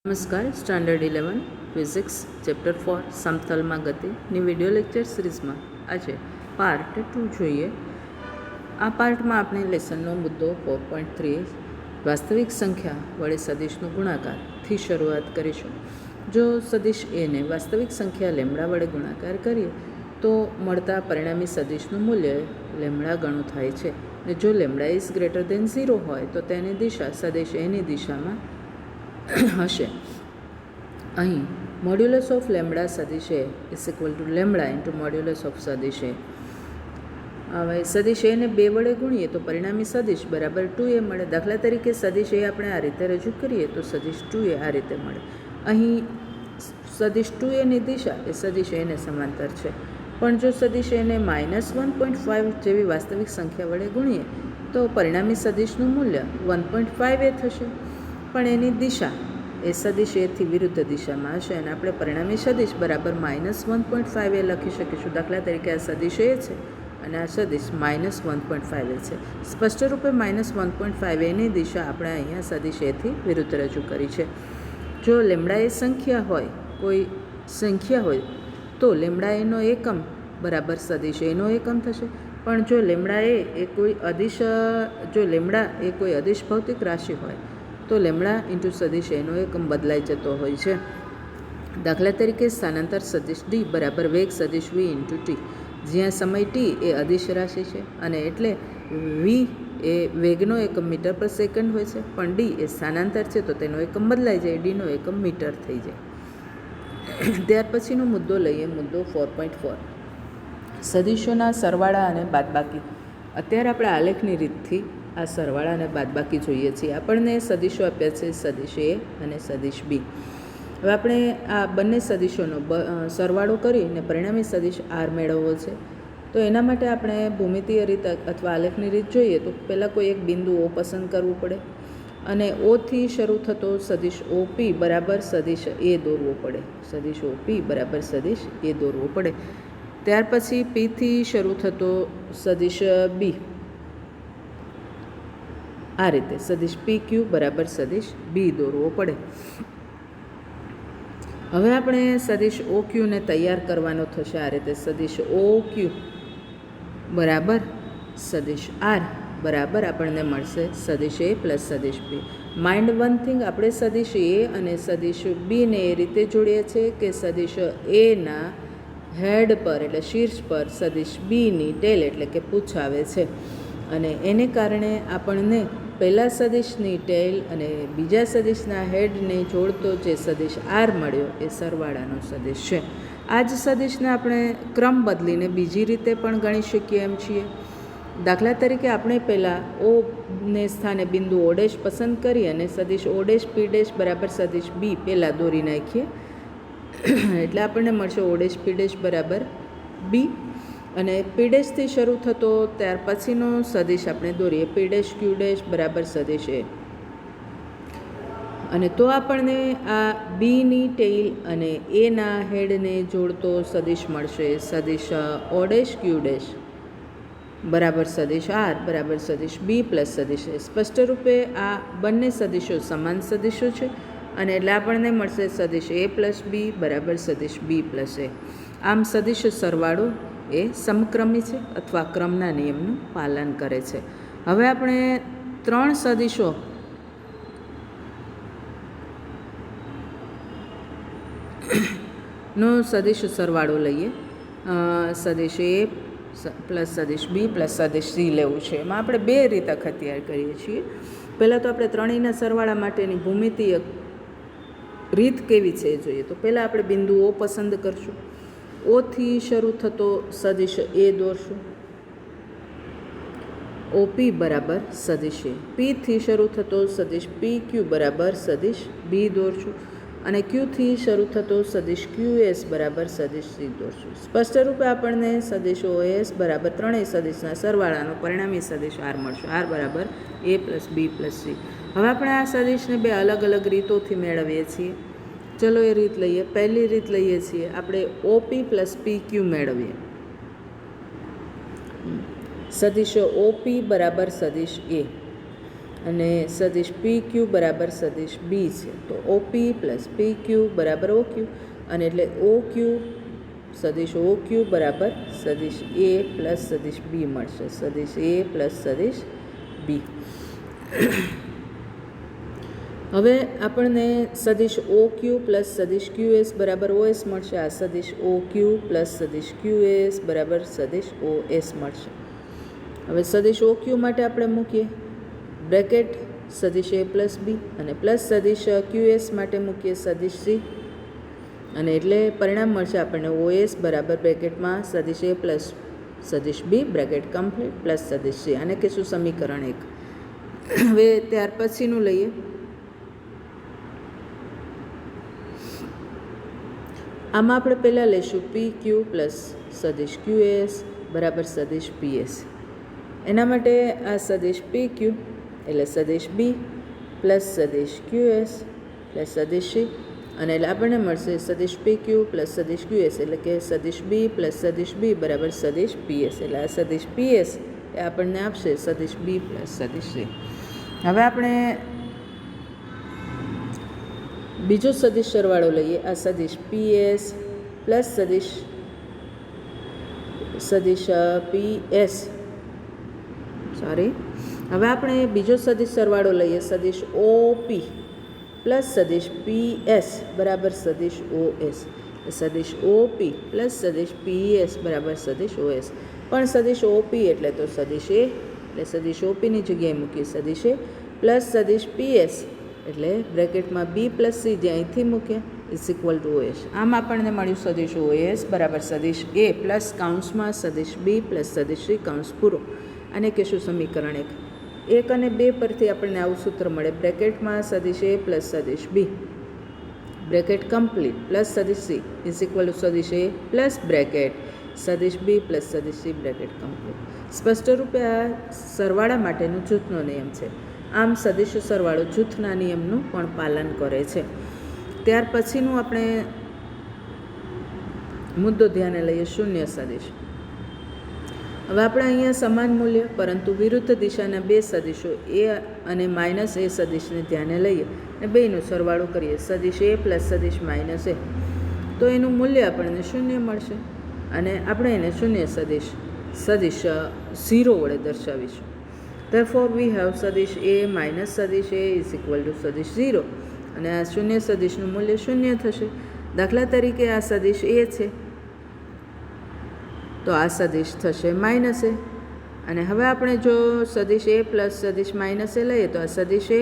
નમસ્કાર. Standard 11 physics chapter 4 સમતલમાં ગતિની વિડીયો લેક્ચર સિરીઝમાં આજે પાર્ટ 2 જોઈએ. આ પાર્ટમાં આપણે લેસનનો મુદ્દો 4.3 વાસ્તવિક સંખ્યા વડે સદિશનો ગુણાકારથી શરૂઆત કરીશું. જો સદિશ એને વાસ્તવિક સંખ્યા લેમડા વડે ગુણાકાર કરીએ તો મળતા પરિણામી સદિશનું મૂલ્ય લેમડા ગણું થાય છે. અને જો લેમડા ઇઝ ગ્રેટર દેન 0 હોય તો તેની દિશા સદિશ એની દિશામાં હશે. અહીં મોડ્યુલસ ઓફ લેમડા સદિશ A is equal to lambda into modulus of સદિશ એ. હવે સદિશ એને 2 વડે ગુણીએ તો પરિણામી સદિશ બરાબર 2a મળે. દાખલા તરીકે સદિશ એ આપણે આ રીતે રજૂ કરીએ તો સદિશ 2a આ રીતે મળે. અહીં સદિશ 2aની દિશા એ સદિશ એને સમાંતર છે, પણ જો સદિશ એને -1.5 જેવી વાસ્તવિક સંખ્યા વડે ગુણીએ તો પરિણામી સદિશનું મૂલ્ય 1.5a થશે, પણ એની દિશા એ સદિશ એથી વિરુદ્ધ દિશામાં હશે અને આપણે પરિણામી સદિશ બરાબર -1.5a લખી શકીશું. દાખલા તરીકે આ સદિશ એ છે અને આ સદિશ -1.5a છે. સ્પષ્ટ રૂપે -1.5aની દિશા આપણે અહીંયા સદિશ એથી વિરુદ્ધ રજૂ કરી છે. જો લેમડા એ સંખ્યા હોય, કોઈ સંખ્યા હોય તો લેમડા એનો એકમ બરાબર સદિશ એનો એકમ થશે, પણ જો લેમડા એ કોઈ અદિશ ભૌતિક રાશિ હોય તો લેમડા ઇન્ટુ સદિશ એનો એકમ બદલાઈ જતો હોય છે. દાખલા તરીકે સ્થાનાંતર સદિશ ડી બરાબર વેગ સદિશ વી ઇન્ટુ ટી, જ્યાં સમય ટી એ અદિશ રાશિ છે અને એટલે વી એ વેગનો એકમ મીટર પર સેકન્ડ હોય છે, પણ ડી એ સ્થાનાંતર છે તો તેનો એકમ બદલાઈ જાય, ડીનો એકમ મીટર થઈ જાય. ત્યાર પછીનો મુદ્દો લઈએ, મુદ્દો 4.4 સદિશોના સરવાળા અને બાદબાકી. અત્યારે આપણે આલેખની રીતથી આ સરવાળા અને બાદબાકી જોઈએ છીએ. આપણને સદિશો આપ્યા છે સદિશ એ અને સદિશ બી. હવે આપણે આ બંને સદિશોનો સરવાળો કરીને પરિણામી સદિશ આર મેળવવો છે. તો એના માટે આપણે ભૂમિતીય રીત અથવા આલેખની રીત જોઈએ તો પહેલાં કોઈ એક બિંદુ ઓ પસંદ કરવું પડે અને ઓથી શરૂ થતો સદિશ ઓપી બરાબર સદિશ એ દોરવો પડે. સદિશ ઓપી બરાબર સદિશ એ દોરવો પડે. ત્યાર પછી પીથી શરૂ થતો સદિશ બી આ રીતે સદિશ પી ક્યુ બરાબર સદિશ બી દોરવો પડે. હવે આપણે સદિશ ઓ ક્યુને તૈયાર કરવાનો થશે આ રીતે. સદિશ ઓ ક્યુ બરાબર સદિશ આર બરાબર આપણને મળશે સદિશ એ પ્લસ સદિશ બી. માઇન્ડ વન થિંગ, આપણે સદિશ એ અને સદિશ બીને એ રીતે જોડીએ છીએ કે સદિશ એના હેડ પર એટલે શીર્ષ પર સદિશ બીની ટેલ એટલે કે પૂંછ આવે છે અને એને કારણે આપણને પહેલા સદિશની ટેલ અને બીજા સદિશના હેડને જોડતો જે સદિશ આર મળ્યો એ સરવાળાનો સદિશ છે. આ જ સદિશને આપણે ક્રમ બદલીને બીજી રીતે પણ ગણી શકીએ એમ છીએ. દાખલા તરીકે આપણે પહેલાં ઓને સ્થાને બિંદુ ઓ ડેશ પસંદ કરી અને સદિશ ઓ ડેશ પી ડેશ બરાબર સદિશ બી પહેલાં દોરી નાખીએ એટલે આપણને મળશે ઓ ડેશ પી ડેશ બરાબર બી અને પી ડેશથી શરૂ થતો ત્યાર પછીનો સદિશ આપણે દોરીએ પી ડેશ ક્યુ ડેશ બરાબર સદિશ એ. અને તો આપણને આ બીની ટેલ અને એના હેડને જોડતો સદિશ મળશે સદિશ ઓ ડેશ ક્યુ ડેશ બરાબર સદિશ આર બરાબર સદિશ બી પ્લસ સદિશ એ. સ્પષ્ટ રૂપે આ બંને સદિશો સમાન સદિશો છે અને એટલે આપણને મળશે સદિશ એ પ્લસ બી બરાબર સદિશ બી પ્લસ એ. આમ સદિશ સરવાળો એ સમક્રમી છે અથવા ક્રમના નિયમનું પાલન કરે છે. હવે આપણે 3 સદિશો નો સદિશ સરવાળો લઈએ. સદિશ એ પ્લસ સદિશ બી પ્લસ સદિશ સી લેવું છે. એમાં આપણે 2 રીત આખા તૈયાર કરીએ છીએ. પહેલાં તો આપણે ત્રણેયના સરવાળા માટેની ભૂમિતીય રીત કેવી છે એ જોઈએ. તો પહેલાં આપણે બિંદુ ઓ પસંદ કરશું. ઓથી શરૂ થતો સદિશ એ દોરશું. ઓપી બરાબર સદિશ એ. પીથી શરૂ થતો સદિશ પી ક્યુ બરાબર સદિશ બી દોરશું અને ક્યુથી શરૂ થતો સદિશ ક્યુ એસ બરાબર સદિશ સી દોરશું. સ્પષ્ટ રૂપે આપણને સદિશ ઓ એસ બરાબર ત્રણેય સદિશના સરવાળાનો પરિણામી સદિશ આર મળશે. આર બરાબર એ પ્લસ બી પ્લસ સી. હવે આપણે આ સદિશને 2 અલગ અલગ રીતોથી મેળવીએ છીએ. ચલો એ રીત લઈએ. પહેલી રીત લઈએ છીએ આપણે ઓપી પ્લસ પી ક્યુ મેળવીએ. સદિશ ઓપી બરાબર સદિશ એ અને સદિશ પી ક્યુ બરાબર સદિશ બી છે. તો ઓપી પ્લસ પી ક્યુ બરાબર ઓ ક્યુ, અને એટલે ઓ ક્યુ સદિશ ઓ ક્યુ બરાબર સદિશ એ પ્લસ સદિશ બી મળશે. સદિશ એ પ્લસ સદિશ બી. હવે આપણને સદિશ ઓ ક્યુ પ્લસ સદિશ ક્યુ એસ બરાબર ઓ એસ મળશે. આ સદિશ ઓ ક્યુ પ્લસ સદિશ ક્યુ એસ બરાબર સદિશ ઓ એસ મળશે. હવે સદિશ ઓ ક્યુ માટે આપણે મૂકીએ બ્રેકેટ સદિશ એ પ્લસ બી, અને પ્લસ સદિશ ક્યુ એસ માટે મૂકીએ સદિશ સી, અને એટલે પરિણામ મળશે આપણને ઓ એસ બરાબર બ્રેકેટમાં સદિશ એ પ્લસ સદિશ બી બ્રેકેટ કમ્પ્લીટ પ્લસ સદિશ સી. આને કહીશું સમીકરણ 1. હવે ત્યાર પછીનું લઈએ. આમાં આપણે પહેલાં લઈશું પી ક્યુ પ્લસ સદિશ ક્યુ એસ બરાબર સદિશ પી એસ. એના માટે આ સદિશ પી ક્યુ એટલે સદિશ બી પ્લસ સદિશ ક્યુ એસ પ્લસ સદિશ સી, અને એટલે આપણને મળશે સદિશ પી ક્યુ પ્લસ સદિશ ક્યુ એસ એટલે કે સદિશ બી પ્લસ સદિશ બી બરાબર સદિશ પી એસ. એટલે આ સદિશ પી એસ એ આપણને આપશે સદિશ બી પ્લસ સદિશ સી. હવે આપણે બીજો સદિશ સરવાળો લઈએ. આ સદિશ પી એસ પ્લસ સદિશ પી એસ હવે આપણે બીજો સદિશ સરવાળો લઈએ. સદિશ ઓ પી પ્લસ સદિશ પી એસ બરાબર સદિશ ઓ એસ. સદિશ ઓ પી પ્લસ સદિશ પી એસ બરાબર સદિશ ઓ એસ. પણ સદિશ ઓ પી એટલે તો સદિશ એ, એટલે સદિશ ઓ પીની જગ્યાએ મૂકીએ સદિશ એ પ્લસ સદિશ પી એસ એટલે બ્રેકેટમાં બી પ્લસ સી જે અહીંથી મૂક્યા is equal to O S. આમ આપણને મળ્યું સદિશ ઓ એસ બરાબર સદિશ એ પ્લસ કાઉન્સમાં સદિશ બી પ્લસ સદિશ સી કાઉન્સ પૂરો. આને કહીશું સમીકરણ 1. 1 અને 2 પરથી આપણને આવું સૂત્ર મળે બ્રેકેટમાં સદિશ એ પ્લસ સદિશ બી બ્રેકેટ કમ્પ્લીટ પ્લસ સદિશ સી ઇઝ ઇક્વલ ટુ સદિશ એ પ્લસ બ્રેકેટ સદિશ બી પ્લસ સદિશ સી બ્રેકેટ કમ્પ્લીટ. સ્પષ્ટ રૂપે આ સરવાળા માટેનો જૂથનો નિયમ છે. આમ સદિશ સરવાળો જૂથના નિયમનું પણ પાલન કરે છે. ત્યાર પછીનું આપણે મુદ્દો ધ્યાને લઈએ શૂન્ય સદિશ. હવે આપણે અહીંયા સમાન મૂલ્ય પરંતુ વિરુદ્ધ દિશાના બે સદિશો એ અને માઇનસ એ સદિશને ધ્યાને લઈએ અને બેયનો સરવાળો કરીએ સદિશ એ પ્લસ સદિશ માઇનસ એ, તો એનું મૂલ્ય આપણને શૂન્ય મળશે અને આપણે એને શૂન્ય સદિશ 0 વડે દર્શાવીશું. Therefore we have સદિશ એ માઇનસ સદિશ એ ઇઝ ઇક્વલ ટુ સદિશ 0, અને આ શૂન્ય સદિશનું મૂલ્ય શૂન્ય થશે. દાખલા તરીકે આ સદિશ એ છે તો આ સદિશ થશે માઇનસ એ, અને હવે આપણે જો સદિશ એ પ્લસ સદિશ માઇનસ એ લઈએ તો આ સદિશ એ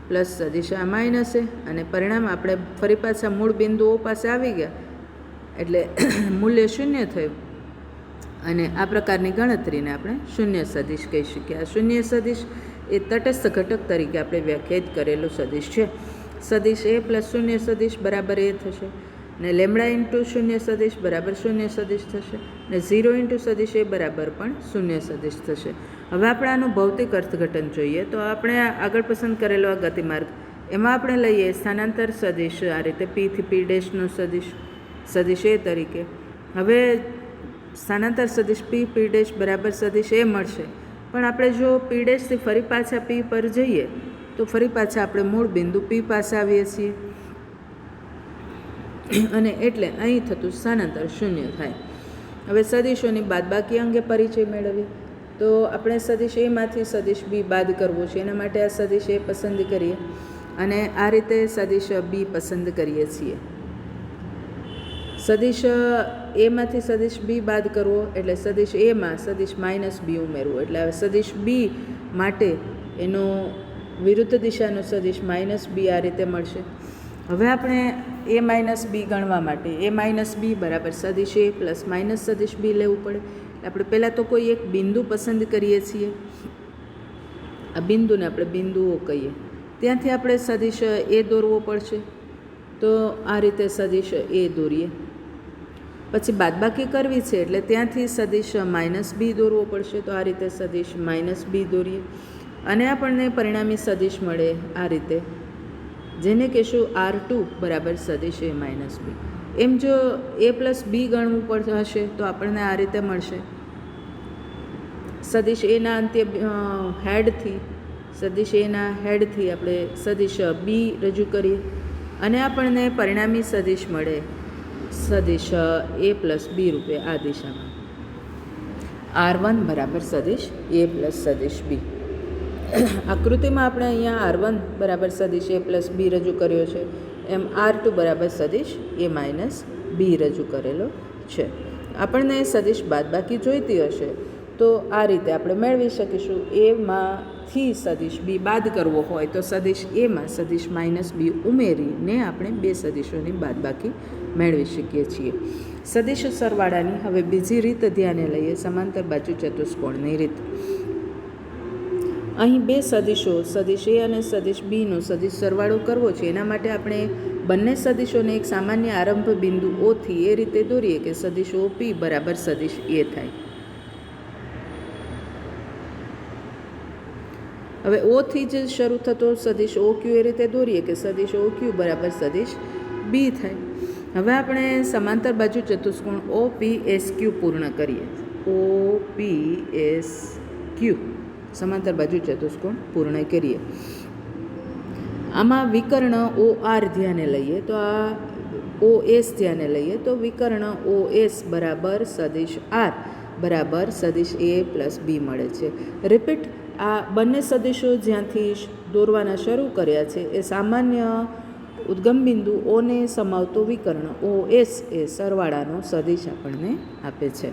પ્લસ સદિશ આ માઇનસ એ, અને પરિણામ આપણે ફરી પાછા મૂળ બિંદુઓ પાસે આવી ગયા એટલે મૂલ્ય શૂન્ય થયું, અને આ પ્રકારની ગણતરીને આપણે શૂન્ય સદિશ કહી શકીએ. આ શૂન્ય સદિશ એ તટસ્થ ઘટક તરીકે આપણે વ્યાખ્યાયિત કરેલું સદિશ છે. સદિશ એ પ્લસ શૂન્ય સદિશ બરાબર એ થશે, ને લેમડા ઇન્ટુ શૂન્ય સદિશ બરાબર શૂન્ય સદિશ થશે, ને 0 ઇન્ટુ સદિશ એ બરાબર પણ શૂન્ય સદિશ થશે. હવે આપણે આનું ભૌતિક અર્થઘટન જોઈએ તો આપણે આગળ પસંદ કરેલો આ ગતિમાર્ગ એમાં આપણે લઈએ સ્થાનાંતર સદિશ આ રીતે પીથી પી ડેશનો સદિશ એ તરીકે. હવે સ્થાનાંતર સદિશ પી ડેશ બરાબર સદિશ એ મળશે, પણ આપણે જો પી ડેશથી ફરી પાછા પી પર જઈએ તો ફરી પાછા આપણે મૂળ બિંદુ પી પાસે આવીએ છીએ, અને એટલે અહીં થતું સ્થાનાંતર શૂન્ય થાય. હવે સદિશોની બાદબાકી અંગે પરિચય મેળવીએ તો આપણે સદિશ એમાંથી સદિશ બી બાદ કરવો છે. એના માટે આ સદિશ એ પસંદ કરીએ અને આ રીતે સદિશ બી પસંદ કરીએ છીએ. સદિશ એમાંથી સદિશ બી બાદ કરવો એટલે સદિશ એમાં સદિશ માઇનસ બી ઉમેરવું, એટલે હવે સદિશ બી માટે એનો વિરુદ્ધ દિશાનો સદિશ માઇનસ બી આ રીતે મળશે. હવે આપણે એ માઇનસ બી ગણવા માટે એ માઇનસ બી બરાબર સદિશ એ પ્લસ માઇનસ સદિશ બી લેવું પડે. આપણે પહેલાં તો કોઈ એક બિંદુ પસંદ કરીએ છીએ, આ બિંદુને આપણે બિંદુઓ કહીએ, ત્યાંથી આપણે સદિશ એ દોરવો પડશે. તો આ રીતે સદિશ એ દોરીએ, પછી બાદબાકી કરવી છે એટલે ત્યાંથી સદિશ માઇનસ બી દોરવો પડશે. તો આ રીતે સદિશ માઇનસ બી દોરીએ અને આપણને પરિણામી સદિશ મળે આ રીતે, જેને કહેશું R2 બરાબર સદિશ એ માઇનસ બી. એમ જો એ પ્લસ બી ગણવું પડશે હશે તો આપણને આ રીતે મળશે. સદિશ એના અંત્ય હેડથી સદિશ એના હેડથી આપણે સદિશ બી રજૂ કરીએ અને આપણને પરિણામી સદિશ મળે સદિશ એ પ્લસ બી રૂપે આ દિશામાં R1 બરાબર સદિશ એ પ્લસ સદિશ બી. આકૃતિમાં આપણે અહીંયા R1 બરાબર સદિશ એ પ્લસ બી રજૂ કર્યો છે, એમ R2 બરાબર સદિશ એ માઇનસ બી રજૂ કરેલો છે. આપણને સદિશ બાદબાકી જોઈતી હશે તો આ રીતે આપણે મેળવી શકીશું. એમાંથી સદિશ બી બાદ કરવો હોય તો સદિશ એમાં સદિશ માઇનસ બી ઉમેરીને આપણે બે સદિશોની બાદબાકી મેળવી શકીએ છીએ. સદિશ સરવાળાની હવે બીજી રીત ધ્યાને લઈએ, સમાંતર બાજુ ચતુષ્કોણની રીત. અહીં બે સદિશો સદિશ એ અને સદિશ બીનો સદિશ સરવાળો કરવો છે. એના માટે આપણે બંને સદિશોને એક સામાન્ય આરંભ બિંદુ ઓથી એ રીતે દોરીએ કે સદિશ ઓ પી બરાબર સદિશ એ થાય. હવે ઓથી જ શરૂ થતો સદિશ ઓ ક્યુ એ રીતે દોરીએ કે સદિશ ઓ ક્યુ બરાબર સદિશ બી થાય. હવે આપણે સમાંતર બાજુ ચતુષ્કોણ ઓ પી એસ ક્યુ પૂર્ણ કરીએ. ઓ પી એસ ક્યુ સમાંતર બાજુ ચતુષ્કોણ પૂર્ણ કરીએ. આમાં વિકર્ણ ઓ આર ધ્યાને લઈએ તો આ ઓ એસ ધ્યાને લઈએ તો વિકર્ણ ઓ એસ બરાબર સદિશ આર બરાબર સદિશ એ પ્લસ બી મળે છે. રિપીટ, આ બંને સદિશો જ્યાંથી દોરવાના શરૂ કર્યા છે એ સામાન્ય ઉદ્ગમ બિંદુ ઓને સમાવતો વિકર્ણ ઓ એસ એ સરવાળાનો સદિશ આપણને આપે છે.